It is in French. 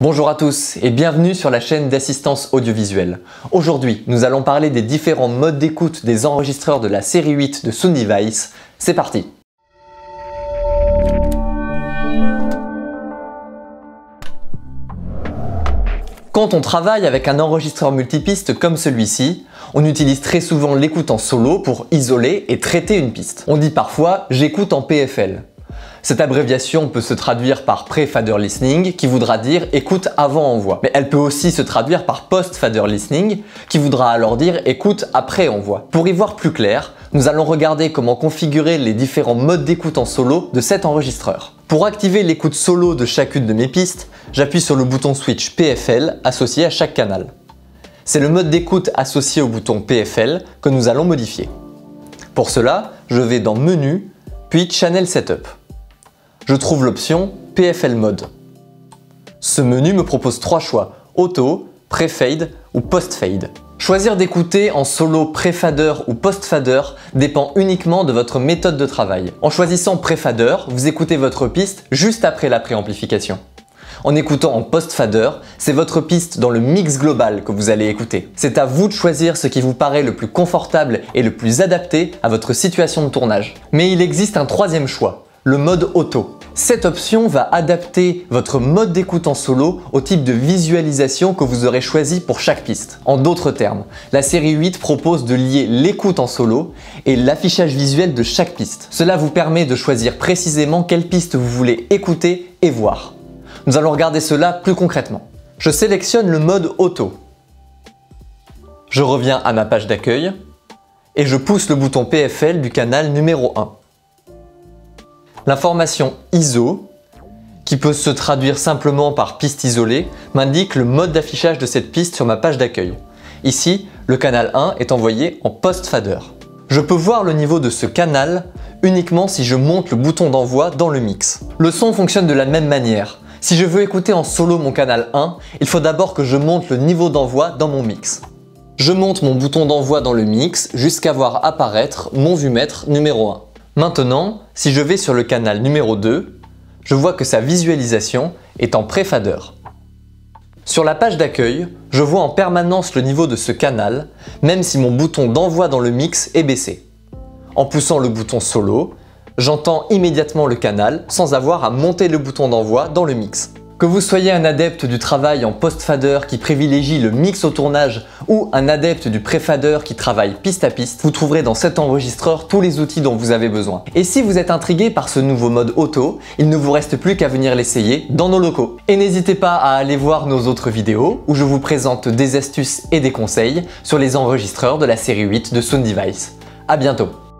Bonjour à tous et bienvenue sur la chaîne d'assistance audiovisuelle. Aujourd'hui, nous allons parler des différents modes d'écoute des enregistreurs de la série 8 de Sound Device. C'est parti! Quand on travaille avec un enregistreur multipiste comme celui-ci, on utilise très souvent l'écoute en solo pour isoler et traiter une piste. On dit parfois « j'écoute en PFL ». Cette abréviation peut se traduire par Pre-Fader Listening, qui voudra dire écoute avant envoi. Mais elle peut aussi se traduire par Post-Fader Listening, qui voudra alors dire écoute après envoi. Pour y voir plus clair, nous allons regarder comment configurer les différents modes d'écoute en solo de cet enregistreur. Pour activer l'écoute solo de chacune de mes pistes, j'appuie sur le bouton Switch PFL associé à chaque canal. C'est le mode d'écoute associé au bouton PFL que nous allons modifier. Pour cela, je vais dans Menu, puis Channel Setup. Je trouve l'option PFL Mode. Ce menu me propose trois choix, Auto, Pre-Fade ou Post-Fade. Choisir d'écouter en solo Pre-Fader ou Post-Fader dépend uniquement de votre méthode de travail. En choisissant Pre-Fader, vous écoutez votre piste juste après la préamplification. En écoutant en Post-Fader, c'est votre piste dans le mix global que vous allez écouter. C'est à vous de choisir ce qui vous paraît le plus confortable et le plus adapté à votre situation de tournage. Mais il existe un troisième choix, le mode auto. Cette option va adapter votre mode d'écoute en solo au type de visualisation que vous aurez choisi pour chaque piste. En d'autres termes, la série 8 propose de lier l'écoute en solo et l'affichage visuel de chaque piste. Cela vous permet de choisir précisément quelle piste vous voulez écouter et voir. Nous allons regarder cela plus concrètement. Je sélectionne le mode auto. Je reviens à ma page d'accueil et je pousse le bouton PFL du canal numéro 1. L'information ISO, qui peut se traduire simplement par piste isolée, m'indique le mode d'affichage de cette piste sur ma page d'accueil. Ici, le canal 1 est envoyé en post-fader. Je peux voir le niveau de ce canal uniquement si je monte le bouton d'envoi dans le mix. Le son fonctionne de la même manière. Si je veux écouter en solo mon canal 1, il faut d'abord que je monte le niveau d'envoi dans mon mix. Je monte mon bouton d'envoi dans le mix jusqu'à voir apparaître mon vumètre numéro 1. Maintenant, si je vais sur le canal numéro 2, je vois que sa visualisation est en Pre-Fader. Sur la page d'accueil, je vois en permanence le niveau de ce canal, même si mon bouton d'envoi dans le mix est baissé. En poussant le bouton solo, j'entends immédiatement le canal sans avoir à monter le bouton d'envoi dans le mix. Que vous soyez un adepte du travail en post-fader qui privilégie le mix au tournage ou un adepte du pré-fader qui travaille piste à piste, vous trouverez dans cet enregistreur tous les outils dont vous avez besoin. Et si vous êtes intrigué par ce nouveau mode auto, il ne vous reste plus qu'à venir l'essayer dans nos locaux. Et n'hésitez pas à aller voir nos autres vidéos où je vous présente des astuces et des conseils sur les enregistreurs de la série 8 de Sound Device. À bientôt!